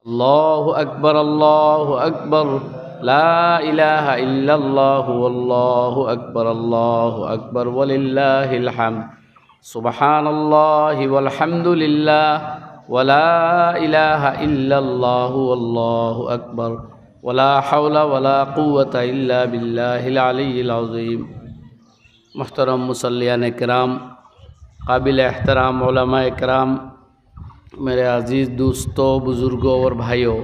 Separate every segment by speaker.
Speaker 1: আল্লাহু আকবার, আল্লাহু আকবার, লা ইলাহা ইল্লাল্লাহু আল্লাহু আকবার ওয়ালিল্লাহিল হামদ। সুবহানাল্লাহি ওয়াল হামদুলিল্লাহ ওয়া লা ইলাহা ইল্লাল্লাহু আল্লাহু আকবার ওয়া লা হাওলা ওয়া লা কুওয়াতা ইল্লা বিল্লাহিল আলিয়্যিল আযীম। মুহতারাম মুসাল্লিয়ানে কিরাম, काबिल एहतराम उलमाए किराम, मेरे अजीज़ दोस्तों, बुज़ुर्गों और भाइयों,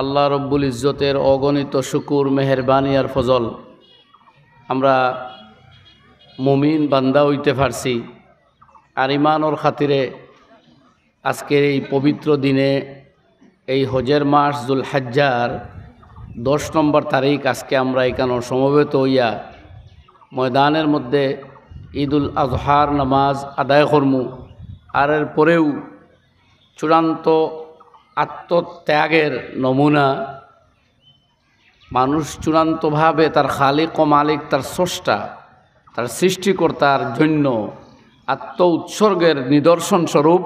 Speaker 1: अल्लाह रब्बुल इज़्ज़तेर अगणित शुकुर मेहरबानी और फजल আমরা মুমিন বান্দা হইতে পারছি। আর ইমানোর খাতিরে আজকের এই পবিত্র দিনে, এই হজের মাস যুলহজ্জার 10 নম্বর তারিখ, আজকে আমরা এখানে সমবেত হইয়া ময়দানের মধ্যে ঈদুল আজহার নামাজ আদায় করমু। আর এর পরেও চূড়ান্ত আত্মত্যাগের নমুনা, মানুষ চূড়ান্তভাবে তার খালিক ও মালিক, তার স্রষ্টা, তার সৃষ্টিকর্তার জন্য আত্ম উৎসর্গের নিদর্শন স্বরূপ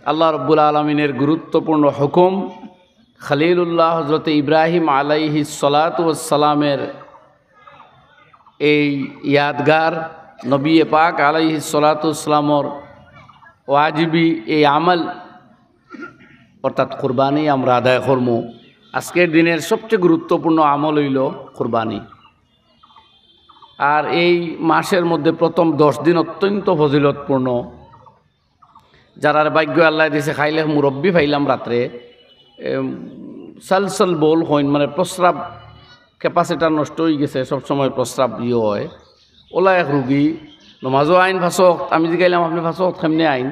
Speaker 1: আল্লাহ রব্বুল আলমিনের গুরুত্বপূর্ণ হুকুম, খলিলুল্লাহ হযরত ইব্রাহিম আলাইহিস সালাতু ওয়াস সালামের এই ইয়াদগার নবী পাক আলাইহিস সালাতু ওয়াস সালামর ওয়াজিবি এই আমল অর্থাৎ কুরবানি আমরা আদায় করবো। আজকের দিনের সবচেয়ে গুরুত্বপূর্ণ আমল হইল কুরবানি। আর এই মাসের মধ্যে প্রথম 10 দিন অত্যন্ত ফজিলতপূর্ণ। যারার ভাগ্য আল্লাহ দিছে, খাইলে মুরব্বী পাইলাম রাত্রে সালসল বোল হইন, মানে প্রস্রাব ক্যাপাসিটার নষ্ট হয়ে গেছে, সবসময় প্রস্রাব হয়। ওলা এক রুগী নমাজও আইন ফাঁসক, আমি জিগাইলাম আপনি ফাঁসক কেমনে আইন,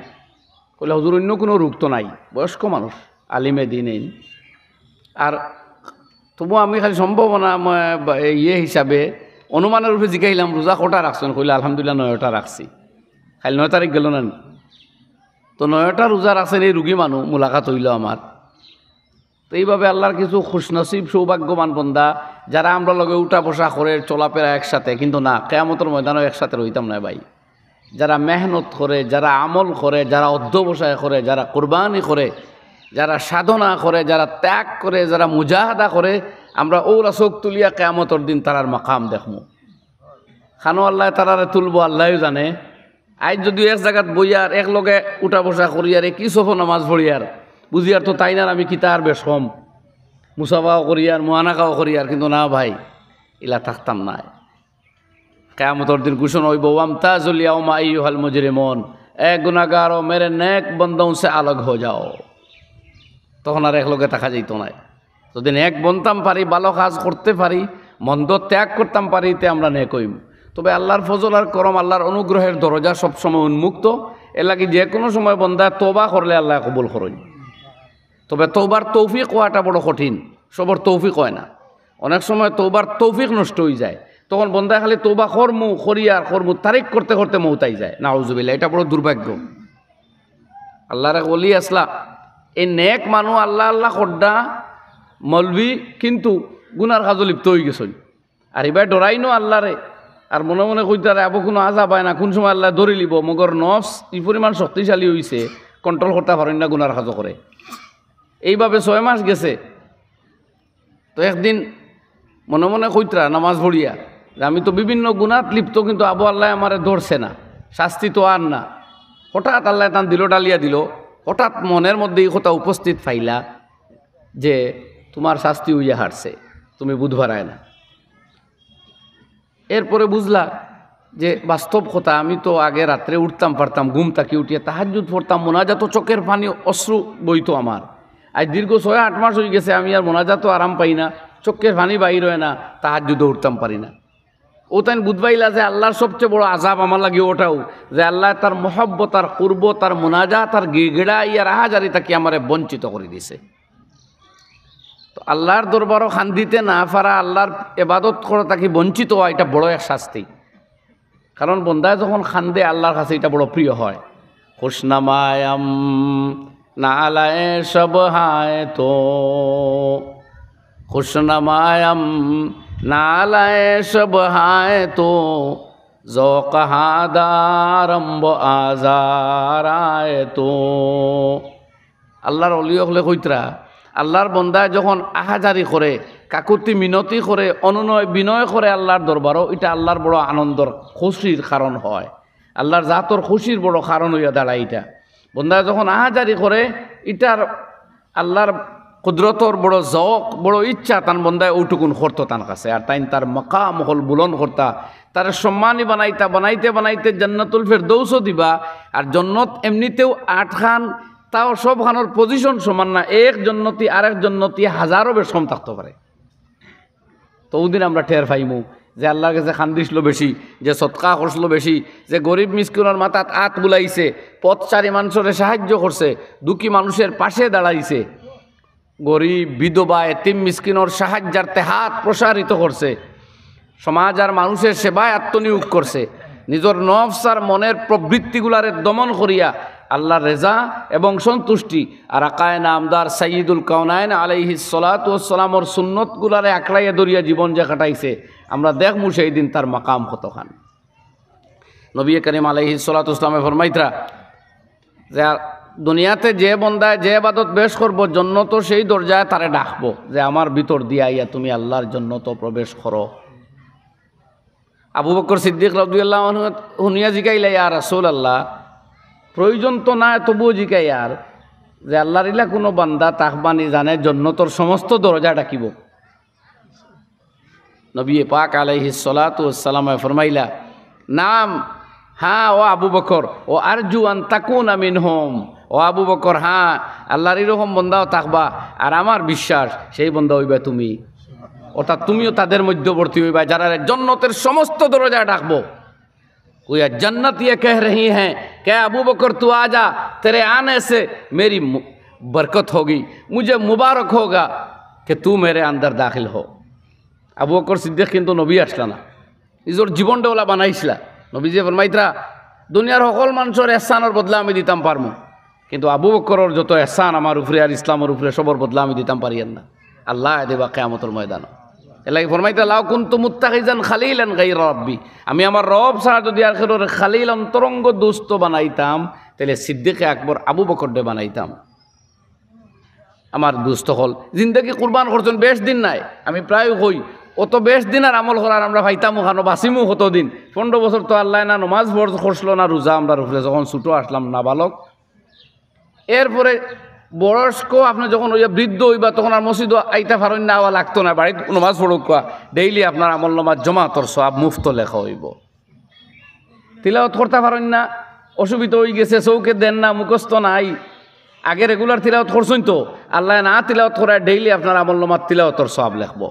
Speaker 1: কইলে হুজুর অন্য কোনো রোগ তো নাই, বয়স্ক মানুষ, আলিমে দিন আইন। আর তবু আমি খালি সম্ভাবনা হিসাবে অনুমানের রূপে জিগাইলাম রোজা কটা রাখছেন, কইলে আলহামদুলিল্লাহ 9টা রাখছি। খালি 9 তারিখ গেল না, তো 9টা রোজা রাখছেন এই রুগী মানুষ, মোলাকাত হইল আমার। তো এইভাবে আল্লাহর কিছু খুশনসিব সৌভাগ্যবান বন্দা, যারা আমরা লগে উঠা বসা করে চলাফেরা একসাথে, কিন্তু না কিয়ামতের ময়দানেও একসাথে রইতাম না ভাই। যারা মেহনত করে, যারা আমল করে, যারা অধ্যবসায় করে, যারা কুরবানি করে, যারা সাধনা করে, যারা ত্যাগ করে, যারা মুজাহাদা করে, আমরা ওরা চোখ তুলিয়া কিয়ামতের দিন তারার মাকাম দেখমু। খানো আল্লাহ তারারে তুলবো আল্লাহও জানে। আজ যদি এক জায়গাত বইয়ার এক লগে উঠা বসা করিয়ার কি সফর নামাজ পড়িয়ার বুঝিয়ার, তো তাই না আমি কি তার বেশ কম মুসাফাও করিয়ার মুআনাকাও করিয়ার, কিন্তু না ভাই, ইলা থাকতাম না। কিয়ামতের দিন ঘোষণা হইব ওয়ামতাজুল ইয়াওমা আইয়ুহাল মুজরিমুন, এ গুনাহগার ও মেরে নেক বন্দোं से अलग हो जाओ। তখন আর একলগে থাকা যাইত না। যদি নেক বনতাম পারি, ভালো কাজ করতে পারি, মন্দ ত্যাগ করতাম পারি, তে আমরা নেক হইম। তবে আল্লাহর ফজল আর করম, আল্লাহর অনুগ্রহের দরজা সবসময় উন্মুক্ত। এ লাগি যে কোনো সময় বন্দা তওবা করলে আল্লাহ কবুল করেন। তবে তওবার তৌফিক হওয়াটা বড় কঠিন, সবার তৌফিক হয় না। অনেক সময় তওবার তৌফিক নষ্ট হয়ে যায়, তখন বন্দা খালি তওবা করমু করিয়ার করমু তারিখ করতে করতে মৌতাই যায়, নাউজুবিল্লাহ। এটা বড় দুর্ভাগ্য। আল্লাহর এক ওলি আসলা, এই নেক মানুষ আল্লাহ আল্লাহ করডা মলবি, কিন্তু গুনার কাজে লিপ্ত হয়ে গেছেন। আর এবার ডরাইনো আল্লাহরে, আর মনে মনে কইতারে আবো কোনো আজা পায় না, কোন সময় আল্লাহ ধরে লিব। মগর নফস এই পরিমাণ শক্তিশালী হয়েছে, কন্ট্রোল করতে পারেন না, গুনার কাজ করে। এইভাবে 6 মাস গেছে। তো একদিন মনে মনে কইতরা নামাজ পড়িয়া যে আমি তো বিভিন্ন গুনাত লিপ্ত, কিন্তু আবু আল্লাহ আমারে ধরছে না, শাস্তি তো আর না। হঠাৎ আল্লাহ তান দিল ডালিয়া দিল, হঠাৎ মনের মধ্যে এই কথা উপস্থিত পাইলা যে তোমার শাস্তি হইয়া হারছে, তুমি বুধবারায় না। এরপরে বুঝলা যে বাস্তব কথা, আমি তো আগে রাত্রে উঠতাম পারতাম, ঘুম তাকি উঠিয়া তাহাজ্জুদ পড়তাম, মোনাজাত, চোখের পানি অশ্রু বইতো আমার। আজ দীর্ঘ 6-8 মাস হয়ে গেছে, আমি আর মোনাজাতও আরাম পাই না, চোখের পানি বাইর হয় না, তাহাজ্জুদও উঠতাম পারি না। ও তাই বুধবাইলা যে আল্লাহর সবচেয়ে বড় আযাব আমার লাগে ওটাও, যে আল্লাহ তার মহব্বত, তার কুরব, তার মোনাজাত, তার গিড়গিড়া ইয়ার আহাজারি তাকে আমারে বঞ্চিত করে দিছে। তো আল্লাহর দরবারও খান দিতে না পারা, আল্লাহর ইবাদত করা তাকে বঞ্চিত হওয়া, এটা বড় এক শাস্তি। কারণ বন্দায় যখন খান দেয় আল্লাহর কাছে, এটা বড় প্রিয় হয়। খুশনামায়াম নালায়ে সব হায় তো, খুশনামায়াম নালায়ে সব হায় তো, ज़ौक़ हादारम्ब आज़ार आए तो। আল্লাহর অলি হলে কইতরা আল্লাহর বন্দায় যখন আহাজারি করে, কাকুতি মিনতি করে, অনুনয় বিনয় করে আল্লাহর দরবারও, এটা আল্লাহর বড় আনন্দর খুশির কারণ হয়, আল্লাহর জাতর খুশির বড় কারণ হইয়া দাঁড়ায়। এটা বন্দায় যখন আহাজারি করে, এটার আল্লাহর কুদরতর বড় জক, বড় ইচ্ছা তান বন্দায় ওটুকুন করতো তার কাছে। আর তাই তার মাকাম হল বুলন করতা, তার সম্মানী বানাইতা, বানাইতে বানাইতে জান্নাতুল ফেরদৌসও দিবা। আর জন্নত এমনিতেও 8 খান, তাও সব খানোর পজিশন সমান না, এক জন্নতি আরেক জন্নতি হাজারও বেশ কম থাকতে পারে। তো ওদিন আমরা টের পাইমু যে আল্লাহর কাছে খান দিছিল বেশি, যে সৎকা করছিল বেশি, যে গরিব মিসকিনের মাথাত হাত বুলাইছে, পথচারী মানুষের সাহায্য করছে, দুঃখী মানুষের পাশে দাঁড়াইছে, গরিব বিধবা এতিম মিসকিনের সাহায্যার্থে হাত প্রসারিত করছে, সমাজ আর মানুষের সেবায় আত্মনিয়োগ করছে, নিজের নফস আর মনের প্রবৃত্তিগুলারে দমন করিয়া আল্লাহর রেজা এবং সন্তুষ্টি আর আকায় নামদার সাইয়্যিদুল কাউনাইন আলাইহিস সালাতু ওয়াস সালামর সুন্নতগুলারে আঁকড়াইয়া ধরিয়া জীবন যে কাটাইছে, আমরা দেখমু সেই দিন তার মাকাম কতখান। নবী করিম আলাইহিস সালাতু ওয়াস সালামে ফরমাইতরা যে দুনিয়াতে যে বন্দায় যে ইবাদত বেশ করব, জন্নত সেই দরজায় তারে ডাকবো যে আমার ভিতর দিয়া আইয়া তুমি আল্লাহর জন্নত প্রবেশ করো। আবু বকর সিদ্দিক রাদিয়াল্লাহু আনহু হুনিয়া জিকাইলা, ইয়া রাসূলুল্লাহ, প্রয়োজন তো না তবুও জিকাই আর যে আল্লাহর ইলা কোনো বান্দা তাকবানি জানে জন্নতর সমস্ত দরজা ডাকিব। নবী পাক আলাইহিস সালাতু ওয়াস সালাম ফরমাইলা, নাম, হ্যাঁ ও আবু বকর, ও আরজু আন তাকুনা মিনহুম, ও আবু বকর, হ্যাঁ আল্লাহর এরকম বন্দাও থাকবা, আর আমার বিশ্বাস সেই বন্দা হইবা তুমি, অর্থাৎ তুমিও তাদের মধ্যবর্তী হইবা যারা জন্নতের সমস্ত দরজা ডাকবো। कोई जन्नत ये कह रही हैं क्या अबू बकर तू आ जा, तेरे आने से मेरी बरकत होगी, मुझे मुबारक होगा कि तू मेरे अंदर दाखिल हो। আবু বকর সিদ্দিক কিন্তু নবী আসলা না, নিজের জীবনটা ওলা বানাইছিলা। নবী যে ফরমাইতরা দুনিয়ার সকল মানুষের এহসানের বদলা আমি দিতাম পারমু, কিন্তু আবু বকরের যত এহসান আমার উপরে আর ইসলামের উপরে সবর বদলা আমি দিতাম পারিয়েন না, আল্লাহ দেবা কিয়ামতের ময়দান। এলাকি ফরমাইতে লাউ কুনতু মুত্তাখিজান খালিলান গায়রা রাব্বি, আমি আমার রব ছাড়া যদি আর কারোর খালিল অন্তরঙ্গ দোস্ত বানাইতাম, তাহলে সিদ্দিকে আকবর আবু বকর দে বানাইতাম। আমার দোস্ত হল জিন্দগি কুরবান করছেন, বেশ দিন নাই, আমি প্রায় হই অত বেশ দিন আর আমল করার আমরা পাইতাম ওখানো বাসিমু কত দিন। 15 বছর তো আল্লাহ না নমাজ ফরজ করছিল না রোজা আমরা উপরে, যখন ছোটো আসলাম না বালক, এরপরে বয়স্ক আপনি যখন ওই বৃদ্ধ হইবা তখন আর মসজিদ আইতা ফারেন না, আওয়া লাগতো না, বাড়িতে নমাজ পড়ুক, ডেইলি আপনার আমল নমাজ জমা তোর সব মুফত লেখা হইব। তিলাওয়াত করতে পারেন না, অসুবিধা হয়ে গেছে, চৌকে দেন না, মুখস্থ নাই, আগে রেগুলার তিলাওয়াত করছেন তো, আল্লাহ না তিলাওয়াত করে ডেইলি আপনার আমল নমাজ তিলাওয়াতর সব লেখব।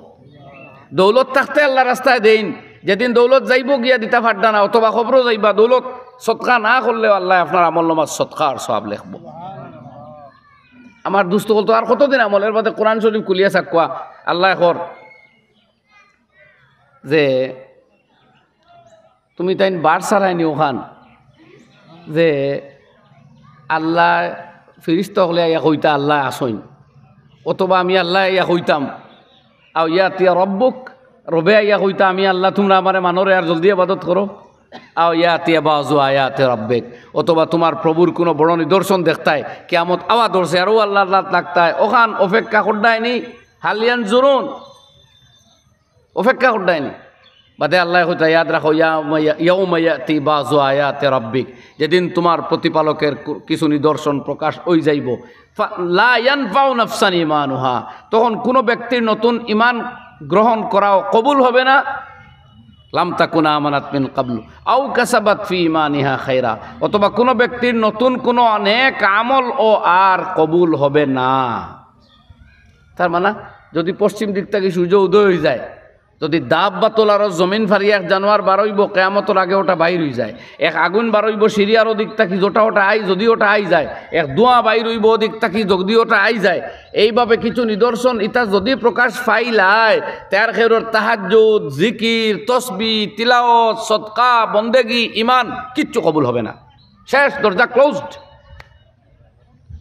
Speaker 1: দৌলত থাকতে আল্লাহ রাস্তায় দেন, যেদিন দৌলত যাইব গিয়া দিতা ফাড্ডা না, অথবা খবরও যাইবা, দৌলত সৎকা না করলেও আল্লাহ আপনার আমল নমাজ সৎকার সব লেখব। আমার দুস্থ বলতো আর কতদিন আমলের বাদে কোরআন শরীফ কুলিয়া চাকুয়া আল্লাহ কর যে তুমি তাই বার সারাইনি ওখান যে আল্লাহ ফিরিস্তা হলে ইয়া কইতা আল্লাহ আসইন, অথবা আমি আল্লাহ ইয়া কইতাম আও ইয়া তিয়া রব্বুক, রবে ইয়া কইতা আমি আল্লাহ তোমরা আমারে মানরে আর জলদি ইবাদত করো, আও ইয়া তিয়া বাজু আয়াতে রব্বেক, অথবা তোমার প্রভুর কোনো বড় নিদর্শন দেখতায় কিয়ামত আওয়া ধরছে আরও আল্লাহ আল্লাহ লাগতায়, ওখান অপেক্ষা করডায়নি, হালিয়ান জরুন অপেক্ষা করডায়নি। বাদে আল্লাহ হইতা ইয়াদ রাখো ইয়াউমা ইয়াতি বাজু আয়াতে রব্বিক, যেদিন তোমার প্রতিপালকের কিছু নিদর্শন প্রকাশ হয়ে যাইব, লা ইয়ানফাউ নাফসান ঈমানুহা, তখন কোনো ব্যক্তির নতুন ঈমান গ্রহণ করাও কবুল হবে না, লাম তাকুনা আমানাত মিন কাবলু আও কাসাবাত ফি ঈমানিহা খায়রা, অথবা কোনো ব্যক্তির নতুন কোনো অনেক আমল ও আর কবুল হবে না। তার মানে যদি পশ্চিম দিক থেকে সূর্য উদয় হয়ে যায়, যদি দাব বা তোলার জমিন ফারিয়া এক জানোয়ার বারইব কেয়ামতর আগে ওটা বাইর হয়ে যায়, এক আগুন বারইব সিরিয়ারও দিক থাকি যেটা ওটা আই, যদি ওটা আই যায়, এক দোয়া বাইর হইব দিক থাকি যদি ওটা আই যায়, এইভাবে কিছু নিদর্শন ইতা যদি প্রকাশ পাইলায়, তার খেরোর তাহাজ্জুদ, জিকির, তসবি, তিলাওয়াত, সদকা, বন্দেগি, ইমান কিচ্ছু কবুল হবে না, শেষ, দরজা ক্লোজড।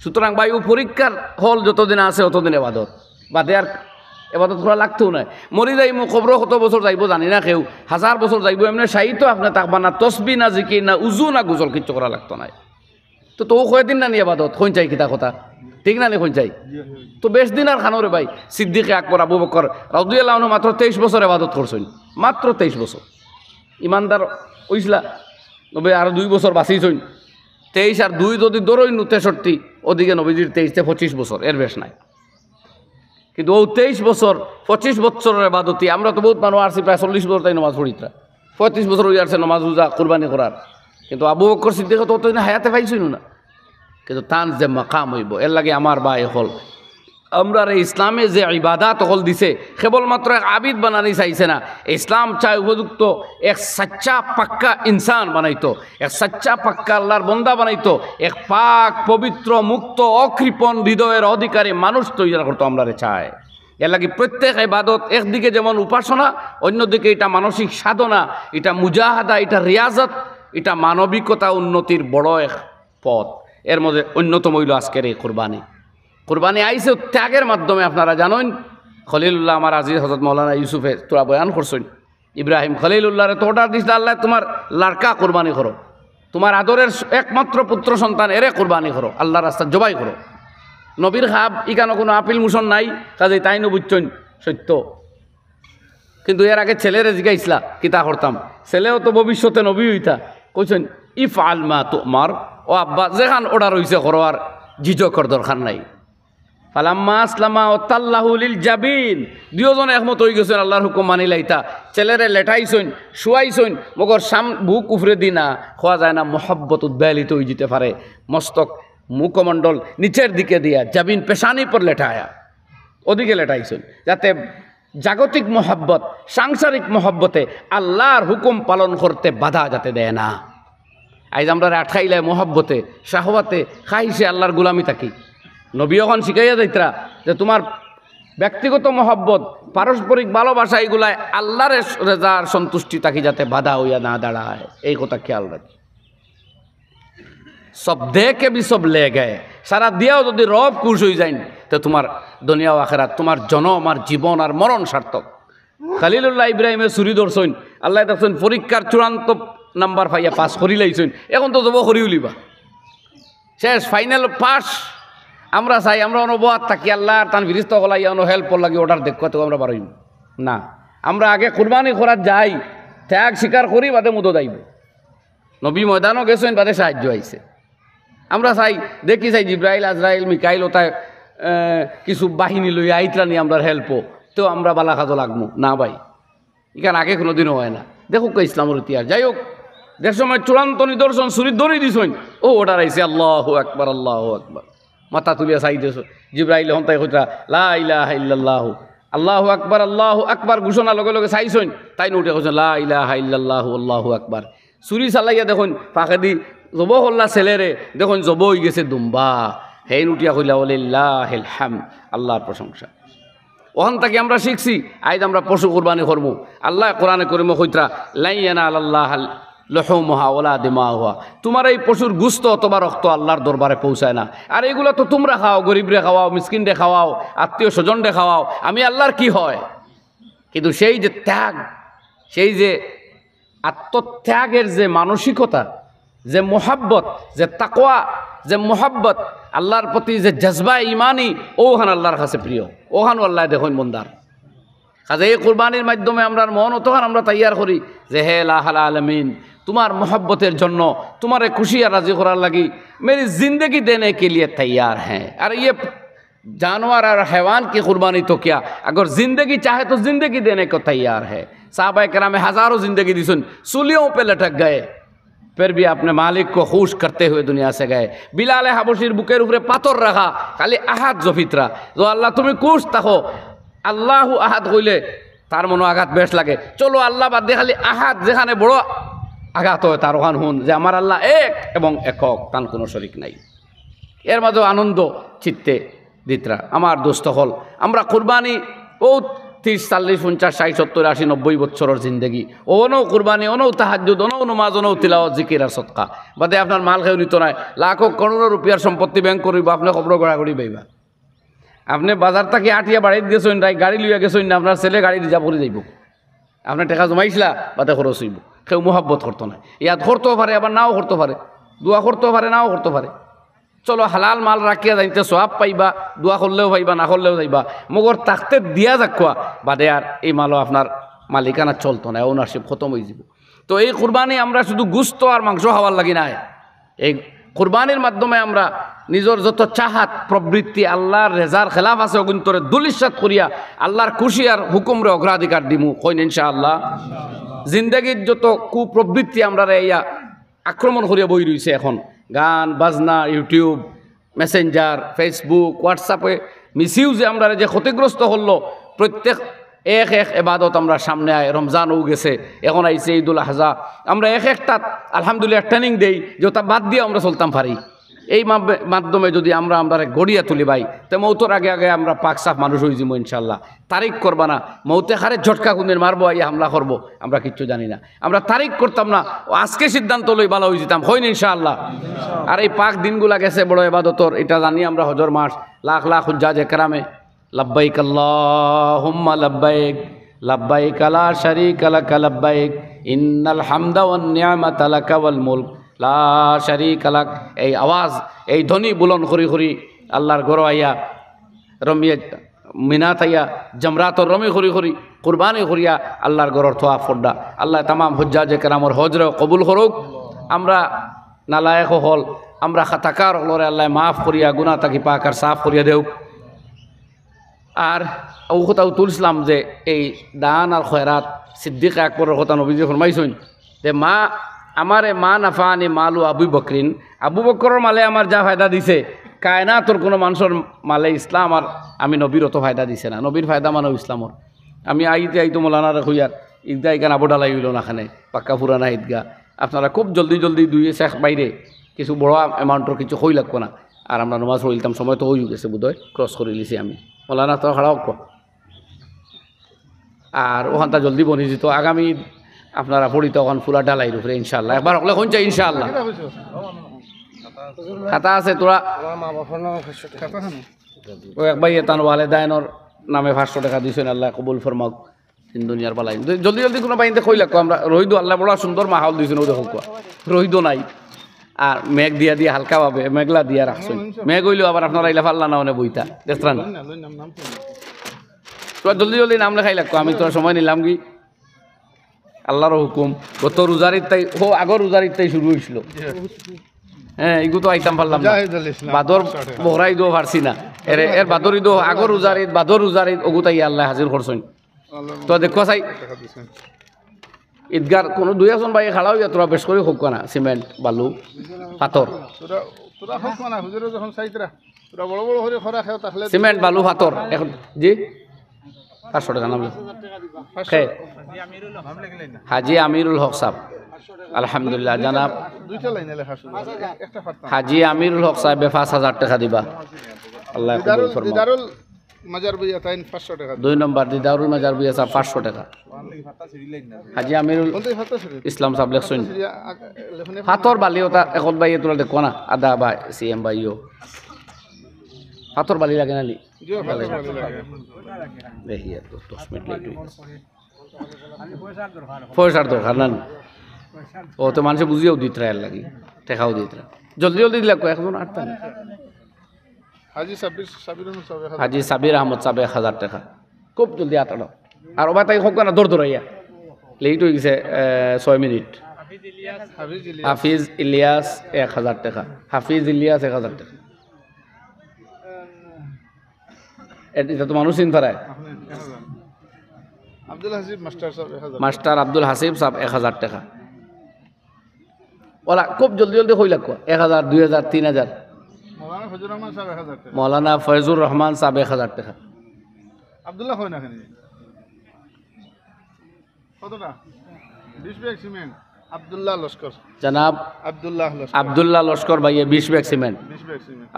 Speaker 1: সুতরাং বায়ু পরীক্ষার হল যতদিন আছে অতদিন এবাদত, বাদে আর এবাদত করা লাগতেও নাই। মরি যাইমু খবর কত বছর যাইব জানি না, কেউ 1000 বছর যাইব, এমনি সাহিত্য আপনি থাকবা না, তসবি না জিকির না উজু না গুজল কিচ্ছু করা লাগতো নাই। তো কয়দিন না নি এবাদত, কোন চাই কিতা কথা। ঠিক না দেখুন চাই তো বেশ দিন আর খানোরে ভাই সিদ্দিকে আকবর আবু বকর রাদিয়াল্লাহু আনহু মাত্র 23 বছর ইবাদত করছেন মাত্র 23 বছর ইমানদার হইছিলা নবে আর 2 বছর বাঁচিছেন 23 আর 2 যদি ধরই 63 ওদিকে নবীজির 23 থেকে 25 বছর এর বেশ নাই কিন্তু ও 23 বছর 25 বছরের ইবাদতি আমরা তো বহুত মানুষ আসছি প্রায় 40 বছর তাই নামাজ পড়িতরা 35 বছর হয়ে আসছে নামাজ রোজা কুরবানি করার কিন্তু আবু বকর সিদ্দিক তো হায়াতে পাইছিল না কিন্তু তান যে মাকাম হইব এর লাগে আমার ভাই হল আমরা ইসলামে যে ইবাদাত হল দিছে কেবলমাত্র এক আবিদ বানানি চাইছে না ইসলাম চাই উপযুক্ত এক সচ্চা পাক্কা ইনসান বানাইতো এক সচ্চা পাক্কা আল্লাহর বন্দা বানাইতো এক পাক পবিত্র মুক্ত অকৃপণ হৃদয়ের অধিকারী মানুষ তৈরি করতো আমরা চাই এর লাগে প্রত্যেক ইবাদত একদিকে যেমন উপাসনা অন্যদিকে এটা মানসিক সাধনা এটা মুজাহাদা এটা রিয়াজত এটা মানবিকতা উন্নতির বড় এক পথ এর মধ্যে অন্যতম হইল আজকের এই কোরবানি কোরবানি আইসে ত্যাগের মাধ্যমে আপনারা জানেন খলিলুল্লাহ আমার আজিজ হযরত মাওলানা ইউসুফে তোরা বয়ান করছেন ইব্রাহিম খলিলুল্লাহরে তো অর্ডার দিছিল আল্লাহ তোমার লাড়কা কোরবানি করো তোমার আদরের একমাত্র পুত্র সন্তান এরে কোরবানি করো আল্লাহর রাস্তায় জবাই করো নবীর খাব ইকানো কোনো আপিল মুসন নাই কাজেই তাই বুঝছেন সত্য কিন্তু এর আগে ছেলেরে জিগাইছিলা কিতা করতাম ছেলেও তো ভবিষ্যতে নবী হইতা কইছেন ইফ আলমা তোমার ও আব্বা যেখান অর্ডার হইছে করো আর ঝিঝকর দরকার নাই ফালাম্মা আসলামা ও তাল্লাহুলিল জাবিন দুজনে একমত হয়ে গেছেন আল্লাহর হুকুম মানি লাইতা ছেলেরে লেটাইছেন শুয়াইছেন মগর বুক উফরে দিনা খোয়া যায় না মোহাব্বত উদ্বেলিত হয়ে যেতে পারে মস্তক মুখমণ্ডল নিচের দিকে দিয়া জাবিন পেশানি পর লেটায়া ওদিকে লেটাইছেন যাতে জাগতিক মোহাব্বত সাংসারিক মোহাব্বতে আল্লাহর হুকুম পালন করতে বাধা যাতে দেয় না আইজ আমরা আটকাইলে মোহাব্বতে শাহওয়াতে খাইছে আল্লাহর গুলামি থাকি নবী এখন শিখাইয়া যাইতরা যে তোমার ব্যক্তিগত মহব্বত পারস্পরিক ভালোবাসা এইগুলায় আল্লাহর রেজার সন্তুষ্টি তাকে যাতে বাধা হইয়া না দাঁড়ায় এই কথা খেয়াল রাখি সব দেখে বি সব লে গায়ে সারা দিয়াও যদি রব খুশ হয়ে যায় তো তোমার দুনিয়া ও আখিরাত তোমার জনম আর জীবন আর মরণ সার্থক খলিলুল্লাহ ইব্রাহিমের চুরি ধরছেন আল্লাহ দেখছেন পরীক্ষার চূড়ান্ত নাম্বার পাইয়া পাস করি লাইছেন এখন তো যাব করি উলিবা শেষ ফাইনাল পাস আমরা চাই আমরা অনুবাদ থাকি আল্লাহ তান ফিরিস্ত হলাই হেল্প লাগে অর্ডার দেখো তো আমরা পারই না আমরা আগে কুরবানি করার যাই ত্যাগ স্বীকার করি বাদে মুদ যাইব নবী ময়দানও গেছেন বাদে সাহায্য আইছে আমরা চাই দেখি চাই জিব্রাইল আজরাইল মিকাইল ওটায় কিছু বাহিনী লইয়া আইতরা নিয়ে আমরা হেল্প তো আমরা বালা কাজও লাগবো না ভাই এখানে আগে কোনো দিনও হয় না দেখুক ইসলামের ইতিহাস যাই হোক যে সময় চূড়ান্ত নিদর্শন চুরি ধরে দিছেন ও অর্ডার আইছে আল্লাহু আকবার আল্লাহু আকবার মাথা তুলিয়া চাই দিয়েছ জিব্রাইল হন তাই কইতা লা ইলাহা ইল্লাল্লাহু আল্লাহু আকবার ঘোষণা লগে লগে চাইছেন তাই উঠে কইছেন লা ইলাহা ইল্লাল্লাহু আল্লাহু আকবার চুরি চালাইয়া দেখুন ফাঁকে দি জব হল্লা ছেলেরে দেখুন জব হয়ে গেছে দুম্বা হেন উঠিয়া কইলা ওয়ালিল্লাহিল হামদ আল্লাহর প্রশংসা ওখান থেকে আমরা শিখছি আজ আমরা পশু কোরবানি করবো আল্লাহ কোরআনে করিম কইতরা লা ইয়ানালাল্লাহ লহুমুহা ওয়ালা দিমাউহা তোমার এই পশুর গুস্ত অথবা রক্ত আল্লাহর দরবারে পৌঁছায় না আর এগুলো তো তোমরা খাও গরিবরে খাওয়াও মিসকিনরে খাওয়াও আত্মীয় স্বজনরে খাওয়াও আমি আল্লাহর কি হয় কিন্তু সেই যে ত্যাগ সেই যে আত্মত্যাগের যে মানসিকতা যে মোহাব্বত যে তাকওয়া যে মোহাব্বত আল্লাহর প্রতি যে জজবা ইমানি ওখান আল্লাহর কাছে প্রিয় ওখানও আল্লাহ দেখুন বন্দার কাজে এই কোরবানির মাধ্যমে আমরা মন অতখান আমরা তৈয়ার করি যে হে লাহাল আলমিন তোমার মোহব্বতের জন্য তোমারে খুশি আর রাজি করার লাগি মেরি जिंदगी देने के लिए तैयार हैं और ये जानवर और हैवान की कुर्बानी तो क्या अगर ज़िंदगी चाहे तो ज़िंदगी देने को तैयार है साहबा कराम हज़ारों ज़िंदगी दी सुन सूलियों पे लटक गए फिर भी अपने मालिक को खुश करते हुए दुनिया से गए बिलाल हाबशीर बुकेर ऊपर पाथर रखा खाली आहात जफितरा जो अल्लाह तुम्हें खुश থাকো আল্লাহু আহাদ কইলে তার মনো আঘাত বেশ লাগে চলো আল্লাহ বাদ দিয়ে খালি আহাদ যেখানে বড় আঘাত হয় তার ওখান হুন যে আমার আল্লাহ এক এবং একক তার কোনো শরিক নাই এর মাঝে আনন্দ চিত্তে দিতরা আমার দোস্ত হল আমরা কুরবানি ও 30 40 50 60 70 80 90 বছরের জিন্দগি ওনও কুরবানি ওনও তাহাজ্জুদ ওনও নামাজ ওনও তিলাওয়াত জিকির আর সদকা বাদে আপনার মাল খেয়ে নিত নাই লাখো করোড় রুপিয়ার সম্পত্তি ব্যাংক করিব আপনি খবর গড়াগড়ি পাইবা আপনি বাজার থেকে আটিয়া বাড়িতে গেছেন রাই গাড়ি লইয়া গেছেন না আপনার ছেলে গাড়ি রিজার্ভ করে যাইব আপনি টাকা জমাইছিলা বাদে খরচ হইব কেউ মোহাব্বত করতো না ইয়াদ করতেও পারে আবার নাও করতে পারে দোয়া করতেও পারে নাও করতে পারে চলো হালাল মাল রাখিয়া যাইতে সওয়াব পাইবা, দোয়া করলেও পাইবা, না করলেও যাইবা, মগর তাকতে দিয়া যাকুয়া বাদে আর এই মালও আপনার মালিকানা চলতো না, ওনারশিপ খতম হয়ে যাব। তো এই কুরবানি আমরা শুধু গুস্ত আর মাংস খাওয়ার লাগি না, এই কুরবানির মাধ্যমে আমরা নিজের যত চাহাত প্রবৃত্তি আল্লাহর রেজার খেলাফ আছে অগুন্তরে দুলিশাত করিয়া আল্লাহর খুশি আর হুকুমরে অগ্রাধিকার দিমু কইন ইনশাআল্লাহ। জিন্দেগির যত কুপ্রবৃত্তি আমরা ইয়া আক্রমণ করিয়া বই রয়েছে এখন, গান বাজনা, ইউটিউব, মেসেঞ্জার, ফেসবুক, হোয়াটসঅ্যাপে মিসইউজে আমরা যে ক্ষতিগ্রস্ত হলো, প্রত্যেক এক এক এবাদত আমরা সামনে আয়, রমজানও গেছে, এখন আইছে ঈদুল আজহা, আমরা এক একটা আলহামদুলিল্লাহ ট্রেনিং দেই যে ওটা বাদ দিয়ে আমরা চলতাম পারি। এই মাধ্যমে যদি আমরা গড়িয়া তুলি ভাই, তো মৌতর আগে আগে আমরা পাক সাফ মানুষ হয়ে যাবো ইনশাল্লাহ। তারিখ করবা না, মৌতে হারে ঝটকা কুন্দির মারবো, আইয়া হামলা করবো, আমরা কিচ্ছু জানি না। আমরা তারিখ করতাম না, আজকে সিদ্ধান্ত লই ভালো হয়ে যেতাম, হইনি ইনশাআল্লাহ। আর এই পাক দিনগুলা গেছে বড় এবাদতর, এটা জানি আমরা হজর মাস, লাখ লাখ হুজ্জাজ একরামে লব্বাইক আল্লাহুম্মা লব্বাইক লব্বাইক লা শারীকা লাক লব্বাইক ইন্নাল হামদা ওয়ান নি'মাতা লাকা ওয়াল মুলক লা শারীকা লাক, এই আওয়াজ, এই ধ্বনি বুলন করি করি আল্লাহর ঘর আইয়া রমিয়া মিনাত আইয়া জমরাতর রমি করি করি কুরবানি করিয়া আল্লাহর ঘরের তোয়াফ করডা। আল্লাহ তামাম হুজ্জাজ কেরামর হজরে কবুল করুক। আমরা নালায়েক হল, আমরা খাতাকার হলরে আল্লাহ মাফ করিয়া গুনাহ তাকি পাক আর সাফ করিয়া দেউক। আর ও কথাও তুলছিলাম যে এই দান আর খয়রাত সিদ্দিক আকবরের কথা নবীজি ফরমাইছেন যে মা আমারে মা নাফানি মালু আবু বকরিন, আবু বকরের মালে আমার যা ফায়দা দিছে কায়নাতর কোনো মানুষের মালে ইসলাম আর আমি নবীর অত ফায়দা দিছে না। নবীর ফায়দা মানো ইসলামর। আমি আইতো মোলানা রেখুইয়ার ঈদগাহ এখানে আবুডালাই হইল না, খানে পাক্কা পুরানা ঈদগাহ। আপনারা খুব জলদি জলদি দুই শেখ বাইরে কিছু বড় অ্যামাউন্টের কিছু হই লাগবো না। আর আমরা নমাজ হইলতাম, সময় তো হয়ে গেছে বোধহয়, ক্রস করে লিছি আমি। মোলানা তো খাড়া হোক আর ওখানটা জলদি বনি যেত। আগামী আপনারা পড়িত ওখান পুরা ডালাই রুফরে ইনশাল্লাহ। একবার হলে কোন চাই ইনশাল্লাহ। খাতা আছে তোরা ও একবার তান ওয়ালে দায়নর নামে 500 টাকা দিয়েছেন, আল্লাহ কবুল ফরমাক তিন দুনিয়ার বালাই। জলদি জলদি কোনো বাইন্দে কই লাগবো আমরা রহিদো, আল্লাহ বড় সুন্দর মাহল দিয়েছেন, ওদের হোক রহিদো নাই। আর মেঘ দিয়া দিয়ে হালকা পাবে, মেঘলা দিয়া রাখছেন। মেঘ হইলেও আবার আপনারা ইলা ফাল্লা না মানে বইতা দেখতাম। তোরা জলদি জলদি নাম লেখাই লাগবো, আমি তোরা সময় নিলাম কি আল্লাহর হুকুম। গত রোজারির তাই ও আগর রোজারির তাই শুরু হয়েছিল। হ্যাঁ এগুলো তো আইতাম পারলাম না, বাদর বহরাই দো পারছি না। এর বাদরি দো আগর রোজারিত বাদর রোজারিত ওগুতাই আল্লাহ হাজির করছেন। তো দেখো চাই ঈদগার কোনো দুই একজন ভাই খাড়া হইয়া তোরা বেশ করে হোক না, সিমেন্ট বালু পাথর, সিমেন্ট বালু পাথর এখন জি 500 টাকা নাম হাজি আমিরুল হক সাহেব আলহামদুলিল্লাহ জানাব হাজি আমিরুল হক সাহেব 5000 টাকা দিবা। আল্লাহ কবুল ফরমাক। 2 নম্বর দিদারুল মাজার বিয়া সাহেব 500 টাকা। হাজি আমিরুল ইসলাম সাহেব লেখছেন পাথর বালি ওটা এখন ভাই তোরা দেখো না আদা বা সিএম ভাইও পাথর বালি লাগে না দেখি আর 10 মিনিট লেট পয়সার দরকার না ও তো মানুষ বুঝিয়েও দিত রায় লাগি টেকাও দিত জলদি জলদি দিলাম এখন আটটা হাজি সাবির আহমদ সাহেব 1000 টাকা খুব জলদি আটানো। আর ওবা তাই হোক না দৌড় দৌড়াইয়া লেট হয়ে গেছে 6 মিনিট। হাফিজ ইলিয়াস 1000 টাকা। হাফিজ ইলিয়াস 1000 টাকা। এটা তো মানুষ চিন পারায়। মাস্টার আব্দুল হাসিব সাহেব 1000 টাকা। ওলা খুব জলদি জলদি হই লাগবো 1000 2000 3000। মৌলানা ফয়জুর রহমান সাহেব 1000 টাকা।
Speaker 2: আব্দুল্লাহ হয় না কতটা 20 ব্যাগ সিমেন্ট আব্দুল্লাহ লস্কর
Speaker 1: জনাব আব্দুল্লাহ লস্কর ভাইয়ে 20 ব্যাগ সিমেন্ট।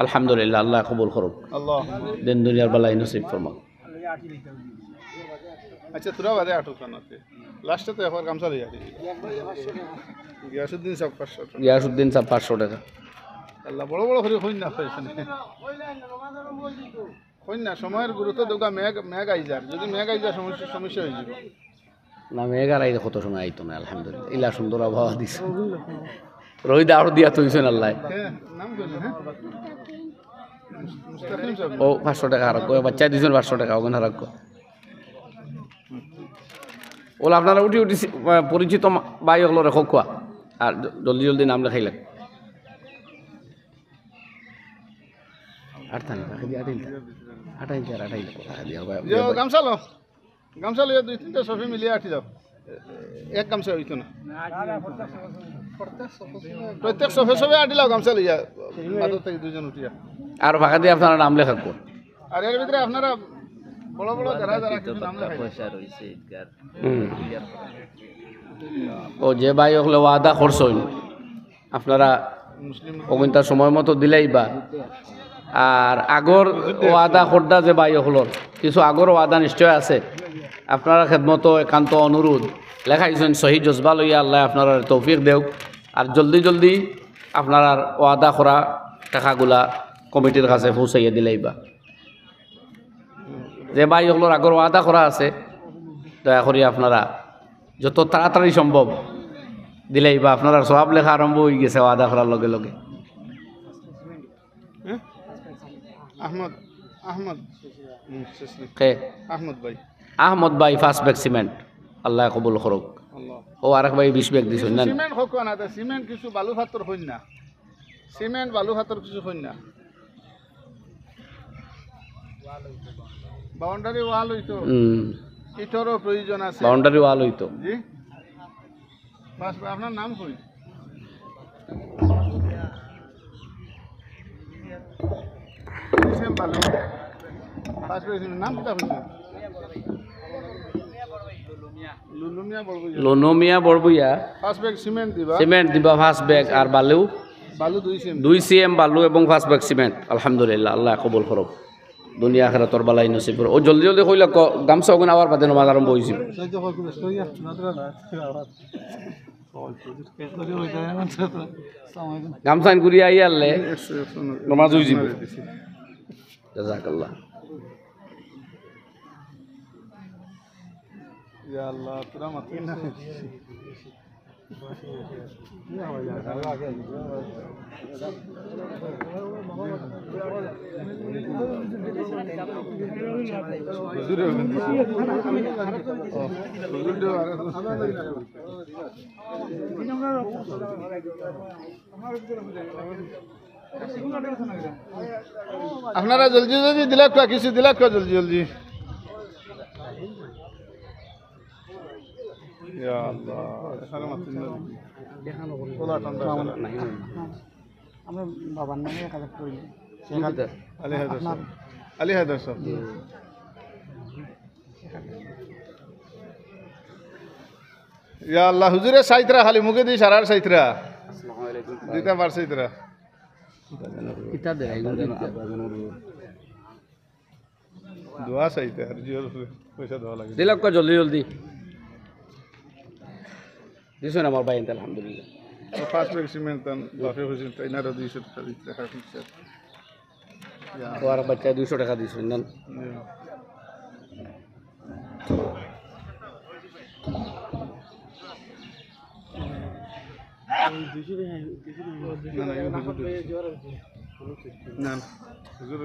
Speaker 1: আলহামদুলিল্লাহ আল্লাহ কবুল করুক,
Speaker 2: আল্লাহ
Speaker 1: দিন দুনিয়ার বালাই নসিব ফরমাক।
Speaker 2: আচ্ছা তোরা বাদে আটক কানাতে লাস্টে তো একবার গামছা দিয়া গিয়াসউদ্দিন সাহেব 500 টাকা।
Speaker 1: গিয়াসউদ্দিন সাহেব 500 টাকা।
Speaker 2: আল্লাহ বড় বড় করে হইন না হইন না সময়ের গুরুত্ব দোকা মেঘ আই যার যদি মেঘ আই যা সমস্যা হয়ে যাবে
Speaker 1: না। মেঘার আইলে কত সময় আইতো না আলহামদুলিল্লাহ ইলা সুন্দর আবহাওয়া দিছে রোহিত আরো দিয়া তৈছেন আল্লাহ
Speaker 2: নাম কইলেন হ্যাঁ মুস্তাকিম সাহেব
Speaker 1: ও 500 টাকা হারাক বাচ্চা দিয়েছেন 500 টাকা ওখানে হারাক ওলা আপনারা উঠি উঠি পরিচিত বাই হলো রেখো খোয়া আর জলদি জলদি নাম লেখাই লাগ আর থানি আটাই টাকা দিয়া
Speaker 2: গামছা লইয়া 2-3টা সফি মিলিয়ে আটি যাও এক গামছা হইতো না প্রত্যেক সফে আটি লাও গামছা লইয়া বাদর থেকে 2জন উঠিয়া
Speaker 1: আর ফাঁকা দিয়ে আপনারা নাম লেখা কোন
Speaker 2: আর এর ভিতরে আপনারা বড় বড় যারা যারা কিছু নাম লেখাই
Speaker 1: ও যে ভাই হলে ওয়াদা করছেন আপনারা
Speaker 2: মুসলিম
Speaker 1: ওখানটা সময় মতো দিলেই বা আর আগর ওয়াদা খোর্দা যে ভাই হলোর কিছু আগর ওয়াদা নিশ্চয় আছে আপনারা খেদমতো একান্ত অনুরোধ লেখাইছেন সহি জজবা লইয়া আল্লাহ আপনারা তৌফিক দেওক আর জলদি জলদি আপনার ওয়াদা করা টাকাগুলা কমিটির কাছে পৌঁছাইয়া দিলেই বা যে ভাই হলোর আগর ওয়াদা করা আছে দয়া করি আপনারা যত তাড়াতাড়ি সম্ভব দিলেই বা আপনারা সব লেখা আরম্ভ হয়ে গেছে ওয়াদা করার লগে লগে
Speaker 2: আহমদ আহমদ
Speaker 1: কে
Speaker 2: আহমদ ভাই
Speaker 1: আহমদ ভাই ফার্স্ট ব্যাগ সিমেন্ট আল্লাহ কবুল করুক
Speaker 2: আল্লাহ
Speaker 1: ও আরেক ভাই 20 ব্যাগ দিছেন না
Speaker 2: সিমেন্ট হোক না সিমেন্ট কিছু বালু ফাতর হইন না সিমেন্ট বালু ফাতর কিছু হইন না বাউন্ডারি ওয়াল হইতো ইটরও প্রয়োজন আছে
Speaker 1: বাউন্ডারি ওয়াল হইতো
Speaker 2: জি বাস আপনার নাম কই সিমেন্ট বালু বাস নাম কিটা হইছে
Speaker 1: লোনমিয়া বড়বুইয়া
Speaker 2: ফার্স্ট ব্যাগ
Speaker 1: সিমেন্ট দিবা ফার্স্ট ব্যাগ আর বালু
Speaker 2: বালু
Speaker 1: 2 সিএম বালু এবং ফার্স্ট ব্যাগ সিমেন্ট আলহামদুলিল্লাহ আল্লাহ কবুল করুক দুনিয়া আখিরাতর বালাই নসিব করুক ও জলদি জলদি কইলা গামছা ওখানে আবার বাদে নামাজ আরম্ভ হইছিল গামছা ঘুরি আই আনলে নামাজ হই যাব জাযাকাল্লাহ
Speaker 2: ইয়া আল্লাহ তোরা মাতি না আপনারা জলদি জলদি দিলাক কিছু দিলাক জলদি জলদি ইয়া আল্লাহ এখানে মাতিন না তোলা ঠান্ডা নাই
Speaker 3: আমরা বাবার নামে 1000 করি
Speaker 2: আলী হায়দার সাহেব ইয়া আল্লাহ হুজুরে সাইতরা খালি মুখে দি সারার সাইতরা দিতে পারছে ইতরা
Speaker 1: কিতা দেয়
Speaker 2: দোয়া চাইতে আর জিওর পয়সা দেওয়া লাগে
Speaker 1: দিলাক জলদি জলদি দিছেন আমার ভাই আলহামদুলিল্লাহ
Speaker 2: ফার্স্ট ব্যাগ সিমেন্ট তান বাফে হইছে তাইনারা 200 টাকা দিতে টাকা দিতে
Speaker 1: ও আর বাচ্চা 200 টাকা দিছেন না
Speaker 2: না হুজুর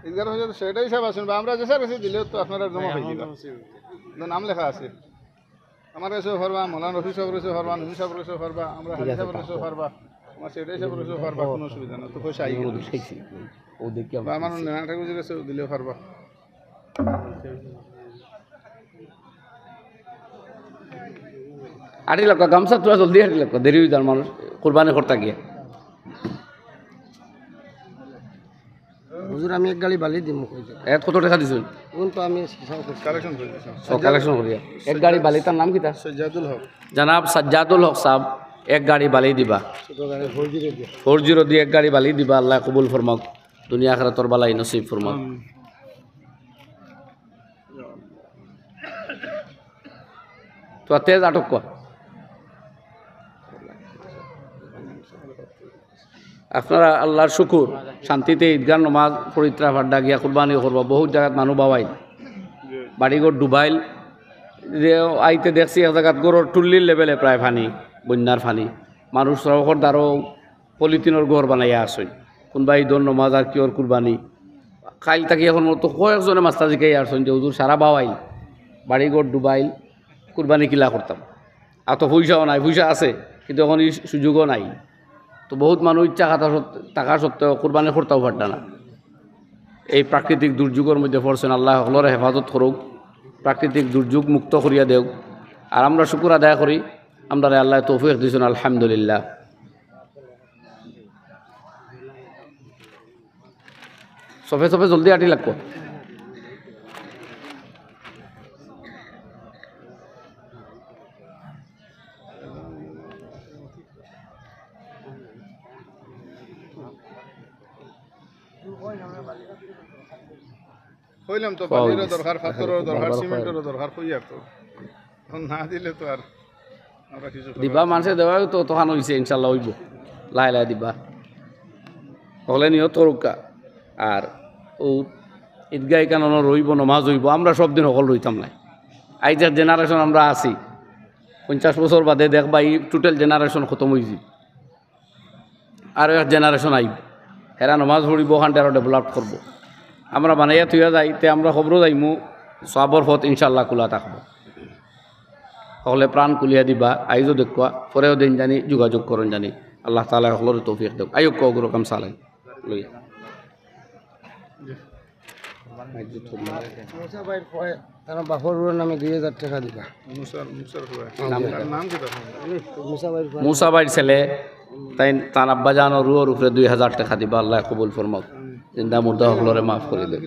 Speaker 2: এগারো হাজার সেটাই হিসাব আসেন বা আমরা যে স্যার কাছে দিলেও তো আপনারা জমা হয়ে যাবে নাম লেখা আছে আমার কাছেও পারবা মৌলান রফি সাহেব রয়েছে পারবা নবী সাহেব রয়েছে পারবা আমরা হাজি সাহেব রয়েছে পারবা আমার সেটাই হিসাব রয়েছে পারবা কোনো অসুবিধা না তো পয়সা আই গেল
Speaker 1: ও দেখি
Speaker 2: বা আমার নানা ঠাকুরের কাছে দিলেও পারবা
Speaker 1: আড়ি লাখ গামছা তোরা জলদি আড়ি লাখ দেরি হয়ে যার মানুষ কোরবানি করতে গিয়ে
Speaker 3: হুজুর আমি এক গাড়ি বালি দিমু কইছে
Speaker 1: এত কত টাকা দিছেন
Speaker 3: কোন তো আমি হিসাব করছি
Speaker 2: কালেকশন করে দিয়েছি
Speaker 1: কালেকশন করিয়া এক গাড়ি বালি তার নাম কিতা
Speaker 2: সজ্জাদুল হক
Speaker 1: জনাব সাজ্জাদুল হক সাহেব এক গাড়ি বালি দিবা
Speaker 3: ছোট গাড়ি 40 দিয়ে
Speaker 1: 40 দিয়ে এক গাড়ি বালি দিবা আল্লাহ কবুল ফরমাক দুনিয়া আখিরাতর বালাই নসিব ফরমাক তো তেজ আটক কর আপনারা আল্লাহর শুকুর শান্তিতে ঈদগাহ নমাজ পরিত্রা ফাড্ডা গিয়া কুরবানি করবা বহুত জায়গাত মানুষ বাবাই বাড়িঘর ডুবাইল যে আইতে দেখছি এক জায়গাত গরুর টুল্লির লেভেলে প্রায় ফানি বন্যার ফানি মানুষ সড়কর দ্বারও পলিথিনের ঘর বানাইয়া আসই কোনবা ঈদর নমাজ আর কিয়র কুরবানি খাইল থাকি এখন মতো কয়েকজনে মাস্তা জিকাই আসছেন যে হুজুর সারা বাওয়াইল বাড়িঘর ডুবাইল কুরবানি কিলা করতাম আর তো পয়সাও নাই পয়সা আছে কিন্তু এখন এই সুযোগও নাই তো বহুত মানুষ ইচ্ছা টাকা সত্ত্বেও কুরবানি করতেও পারত না এই প্রাকৃতিক দুর্যোগের মধ্যে পড়ছেন আল্লাহ সকলের হেফাজত করুক প্রাকৃতিক দুর্যোগ মুক্ত করিয়া দেও আর আমরা শুকুর আদায় করি আমরা আল্লাহ তৌফিক দিয়েছেন আলহামদুলিল্লাহ সফে সফে জলদি আটি লাগবো
Speaker 2: কইলাম তো বালিরও দরকার পাথরেরও দরকার সিমেন্টেরও দরকার কইয়া তো এখন না দিলে তো আর আমরা কিছু
Speaker 1: দিবা মানুষে দেওয়া তো তখন হয়েছে ইনশাল্লাহ হইব লাই লাই দিবা হলে নিও তরুকা আর ও ঈদগাহ কানন রইব নমাজ হইব আমরা সব দিন সকল রইতাম নাই আইজার জেনারেশন আমরা আছি 50 বছর বাদে দেখবা এই টোটাল জেনারেশন খতম হয়েছি আর এক জেনারেশন আইব হেরা নমাজ পড়িব ওখানটা আরও ডেভেলপ করব আমরা বানাইয়া থইয়া যাই তে আমরা খবরও যাইমু সবর পথ ইনশাল্লাহ খোলা থাকবো সকলে প্রাণ কুলিয়া দিবা আইজও দেখুয়া পরেও দিন জানি যোগাযোগ করুন জানি আল্লাহ তাআলা সকলের তৌফিক দেব আয়ুক কগরকম সালেন লইয়া
Speaker 3: মুসা ভাই কয় তার বাপর নামে 2000 টাকা দিবা
Speaker 2: মুসার নাম কি তখন
Speaker 3: মুসা ভাই
Speaker 1: মুসাবাইর ছেলে তাই তার আব্বা জানো রুয়োর উপরে 2000 টাকা দিবা আল্লাহ কবুল ফরমাও জিন্দা মুর্দা সকলরে মাফ করে দেব